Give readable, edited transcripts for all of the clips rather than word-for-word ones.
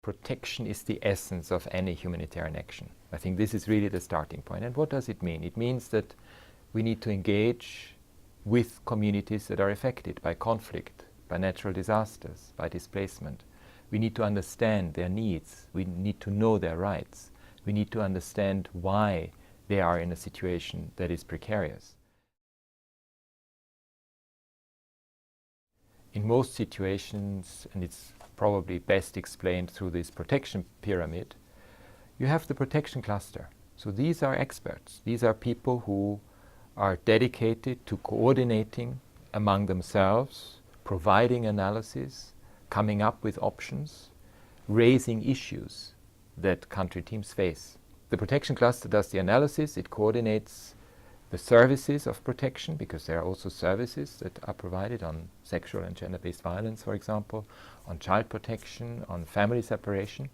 protection is the essence of any humanitarian action. I think this is really the starting point. And what does it mean? It means that we need to engage with communities that are affected by conflict, by natural disasters, by displacement. We need to understand their needs. We need to know their rights. We need to understand why they are in a situation that is precarious. In most situations, and it's probably best explained through this protection pyramid, you have the protection cluster. So these are experts. These are people who are dedicated to coordinating among themselves, providing analysis, coming up with options, raising issues that country teams face. The protection cluster does the analysis, it coordinates the services of protection, because there are also services that are provided on sexual and gender-based violence, for example, on child protection, on family separation.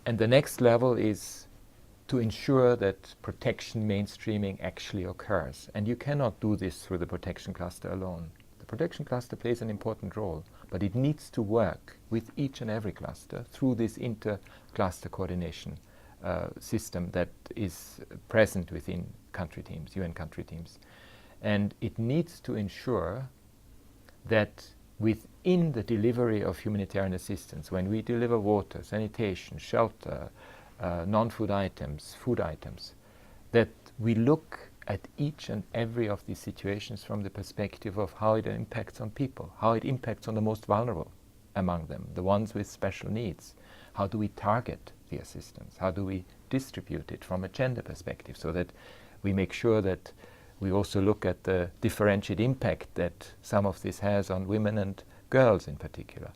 And the next level is to ensure that protection mainstreaming actually occurs. And you cannot do this through the protection cluster alone. The protection cluster plays an important role, but it needs to work with each and every cluster through this inter-cluster coordination system that is present within country teams, UN country teams. And it needs to ensure that within the delivery of humanitarian assistance, when we deliver water, sanitation, shelter, non-food items, food items, that we look at each and every of these situations from the perspective of how it impacts on people, how it impacts on the most vulnerable among them, the ones with special needs. How do we target the assistance? How do we distribute it from a gender perspective, so that we make sure that we also look at the differentiated impact that some of this has on women and girls in particular,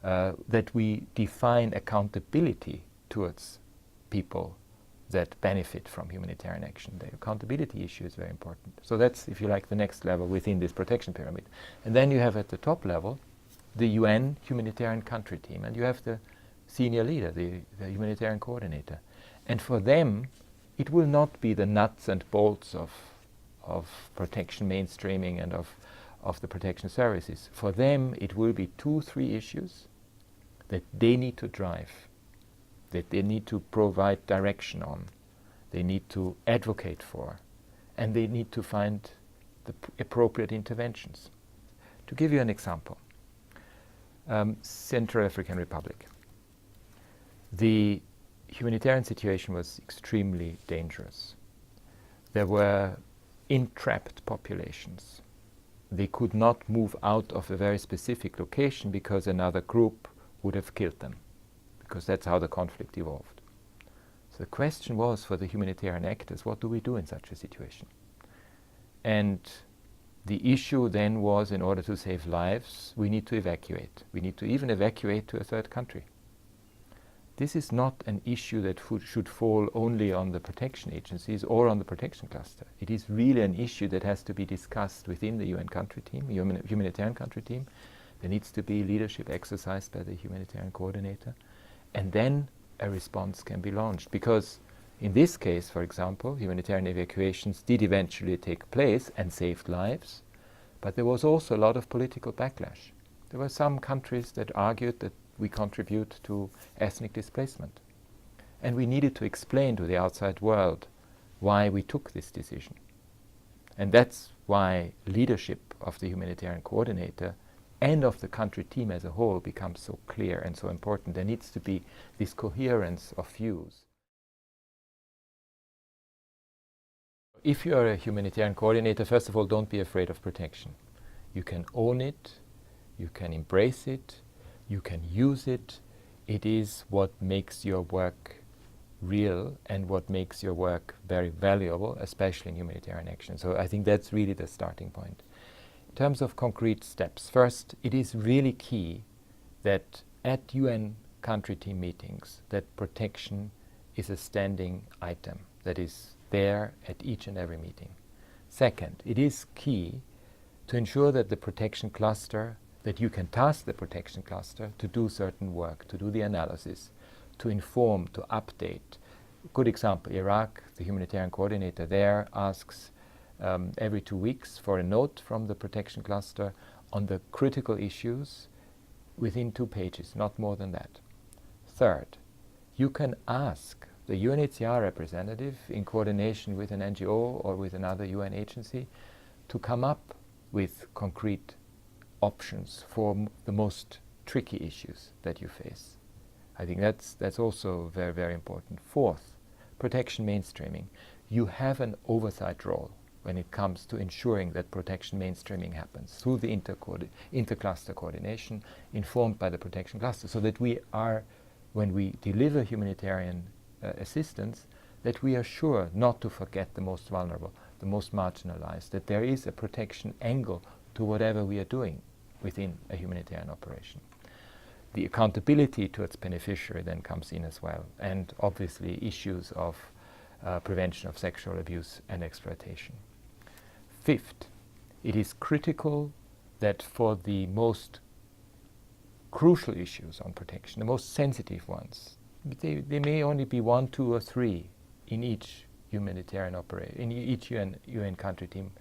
that we define accountability towards people that benefit from humanitarian action. The accountability issue is very important. So that's, if you like, the next level within this protection pyramid. And then you have at the top level the UN humanitarian country team, and you have the senior leader, the humanitarian coordinator. And for them, it will not be the nuts and bolts of protection mainstreaming and of the protection services. For them, it will be 2-3 issues that they need to drive, that they need to provide direction on, they need to advocate for, and they need to find the appropriate interventions. To give you an example, Central African Republic. The humanitarian situation was extremely dangerous. There were entrapped populations. They could not move out of a very specific location because another group would have killed them, because that's how the conflict evolved. So the question was for the humanitarian actors, what do we do in such a situation? And the issue then was, in order to save lives, we need to evacuate. We need to even evacuate to a third country. This is not an issue that should fall only on the protection agencies or on the protection cluster. It is really an issue that has to be discussed within the UN country team, humanitarian country team. There needs to be leadership exercised by the humanitarian coordinator. And then a response can be launched. Because in this case, for example, humanitarian evacuations did eventually take place and saved lives. But there was also a lot of political backlash. There were some countries that argued that we contribute to ethnic displacement. And we needed to explain to the outside world why we took this decision. And that's why leadership of the humanitarian coordinator and of the country team as a whole becomes so clear and so important. There needs to be this coherence of views. If you are a humanitarian coordinator, first of all, don't be afraid of protection. You can own it, you can embrace it, you can use it. It is what makes your work real and what makes your work very valuable, especially in humanitarian action. So I think that's really the starting point. In terms of concrete steps, first, it is really key that at UN country team meetings, that protection is a standing item that is there at each and every meeting. Second, it is key to ensure that the protection cluster, that you can task the protection cluster to do certain work, to do the analysis, to inform, to update. Good example, Iraq, the humanitarian coordinator there asks every 2 weeks for a note from the protection cluster on the critical issues within 2 pages, not more than that. Third, you can ask the UNHCR representative in coordination with an NGO or with another UN agency to come up with concrete options for the most tricky issues that you face. I think that's also very, very important. Fourth, protection mainstreaming. You have an oversight role when it comes to ensuring that protection mainstreaming happens through the inter-cluster coordination informed by the protection cluster, so that we are, when we deliver humanitarian assistance, that we are sure not to forget the most vulnerable, the most marginalized, that there is a protection angle to whatever we are doing within a humanitarian operation. The accountability to its beneficiary then comes in as well, and obviously issues of prevention of sexual abuse and exploitation. Fifth, it is critical that for the most crucial issues on protection, the most sensitive ones, they may only be 1, 2, or 3 in each humanitarian operation, in each UN country team,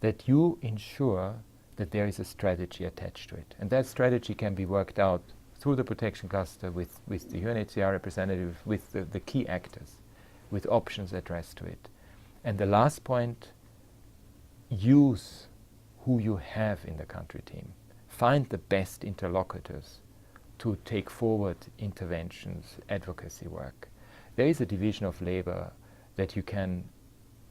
that you ensure that there is a strategy attached to it. And that strategy can be worked out through the protection cluster with the UNHCR representative, with the key actors, with options addressed to it. And the last point, use who you have in the country team. Find the best interlocutors to take forward interventions, advocacy work. There is a division of labor that you can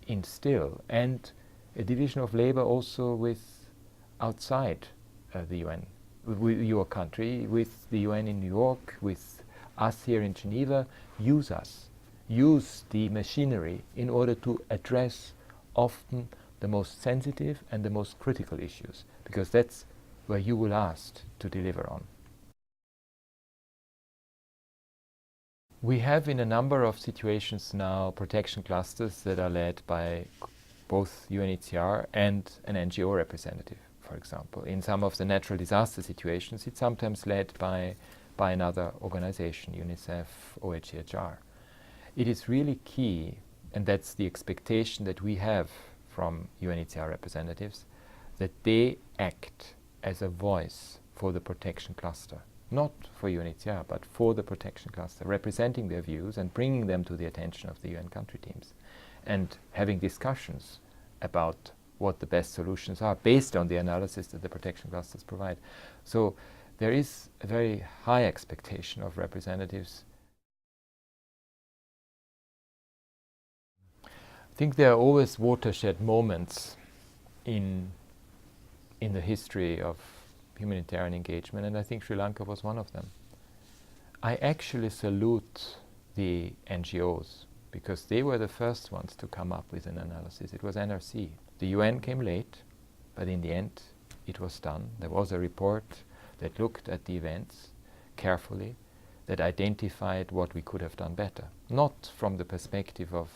instill, and a division of labor also with outside the UN, with your country, with the UN in New York, with us here in Geneva. Use us. Use the machinery in order to address often the most sensitive and the most critical issues, because that's where you will asked to deliver on. We have in a number of situations now protection clusters that are led by both UNHCR and an NGO representative, for example. In some of the natural disaster situations, it's sometimes led by another organization, UNICEF, OHCHR. It is really key, and that's the expectation that we have from UNHCR representatives, that they act as a voice for the protection cluster. Not for UNHCR, but for the protection cluster, representing their views and bringing them to the attention of the UN country teams, and having discussions about what the best solutions are based on the analysis that the protection clusters provide. So there is a very high expectation of representatives. I think there are always watershed moments in the history of humanitarian engagement, and I think Sri Lanka was one of them. I actually salute the NGOs, because they were the first ones to come up with an analysis. It was NRC. The UN came late, but in the end it was done. There was a report that looked at the events carefully, that identified what we could have done better. Not from the perspective of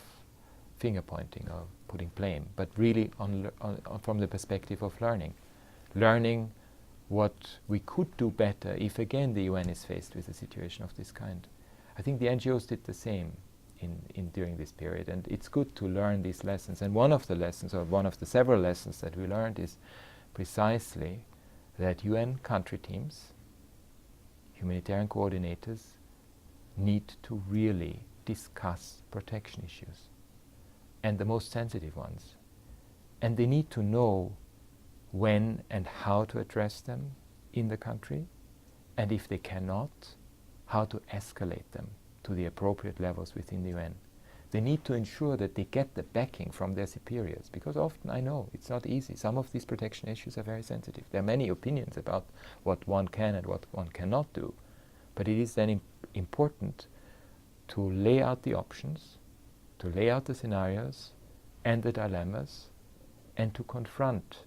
finger pointing or putting blame, but really from the perspective of learning what we could do better if again the UN is faced with a situation of this kind. I think the NGOs did the same during this period, and it's good to learn these lessons. And one of the lessons, or one of the several lessons that we learned, is precisely that UN country teams, humanitarian coordinators, need to really discuss protection issues, and the most sensitive ones. And they need to know when and how to address them in the country, and if they cannot, how to escalate them to the appropriate levels within the UN. They need to ensure that they get the backing from their superiors, because often, I know, it's not easy. Some of these protection issues are very sensitive. There are many opinions about what one can and what one cannot do, but it is then important to lay out the options, to lay out the scenarios and the dilemmas, and to confront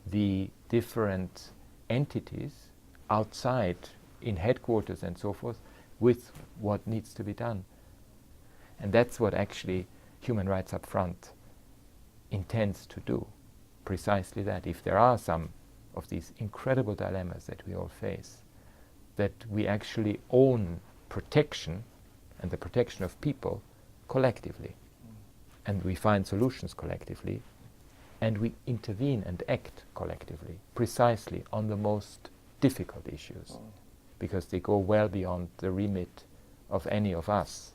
the different entities outside in headquarters and so forth with what needs to be done. And that's what actually Human Rights Upfront intends to do, precisely that. If there are some of these incredible dilemmas that we all face, that we actually own protection and the protection of people collectively, and we find solutions collectively, and we intervene and act collectively, precisely on the most difficult issues. because they go well beyond the remit of any of us.